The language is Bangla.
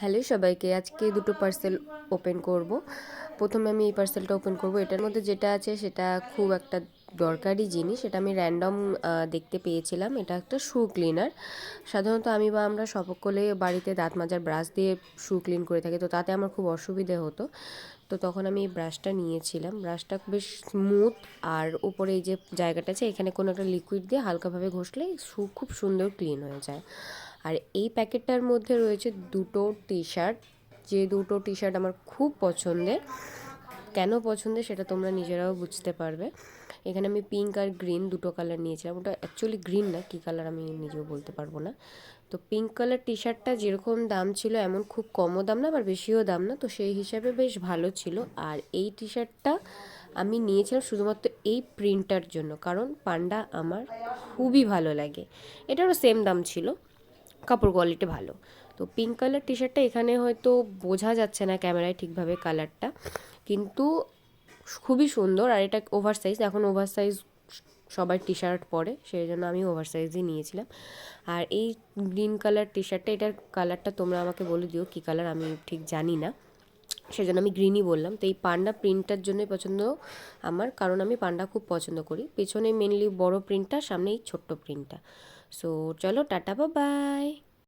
হ্যালো সবাইকে, আজকে দুটো পার্সেল ওপেন করব। প্রথমে আমি এই পার্সেলটা ওপেন করব। এটার মধ্যে যেটা আছে সেটা খুব একটা দরকারি জিনিস। এটা আমি র্যান্ডম দেখতে পেয়েছিলাম। এটা একটা শু ক্লিনার। সাধারণত আমি বা আমরা সকলে বাড়িতে দাঁত মাজার ব্রাশ দিয়ে শু ক্লিন করে থাকি, তো তাতে আমার খুব অসুবিধে হতো। তো তখন আমি এই ব্রাশটা নিয়েছিলাম। ব্রাশটা বেশ স্মুথ, আর উপরে এই যে জায়গাটা আছে এখানে কোনো একটা লিকুইড দিয়ে হালকাভাবে ঘষলে শু খুব সুন্দর ক্লিন হয়ে যায়। আর এই প্যাকেটটার মধ্যে রয়েছে দুটো টি শার্ট, যে দুটো টি শার্ট আমার খুব পছন্দের। কেন পছন্দের সেটা তোমরা নিজেরাও বুঝতে পারবে। এখানে আমি পিঙ্ক আর গ্রিন দুটো কালার নিয়েছিলাম। ওটা অ্যাকচুয়ালি গ্রিন না, কী কালার আমি নিজেও বলতে পারবো না। তো পিঙ্ক কালার টি শার্টটা যেরকম দাম ছিল, এমন খুব কমও দাম না আবার বেশিও দাম না, তো সেই হিসাবে বেশ ভালো ছিল। আর এই টি শার্টটা আমি নিয়েছিলাম শুধুমাত্র এই প্রিন্টটার জন্য, কারণ পান্ডা আমার খুবই ভালো লাগে। এটারও সেম দাম ছিল, কাপড় কোয়ালিটি ভালো। তো পিঙ্ক কালার টি শার্টটা এখানে হয়তো বোঝা যাচ্ছে না ক্যামেরায় ঠিকভাবে কালারটা, কিন্তু খুবই সুন্দর। আর এটা ওভার সাইজ, এখন ওভার সাইজ সবাই টি শার্ট পরে, সেই জন্য আমি ওভার সাইজই নিয়েছিলাম। আর এই গ্রিন কালার টি শার্টটা, এটার কালারটা তোমরা আমাকে বলে দিও কী কালার, আমি ঠিক জানি না, সেজন্য আমি গ্রিনই বললাম। তো এই পান্ডা প্রিন্টটার জন্যই পছন্দ আমার, কারণ আমি পান্ডা খুব পছন্দ করি। পেছনে মেনলি বড় প্রিন্টটা, সামনে এই ছোট্ট প্রিন্টটা। সো চলো, টাটা, বাই বাই।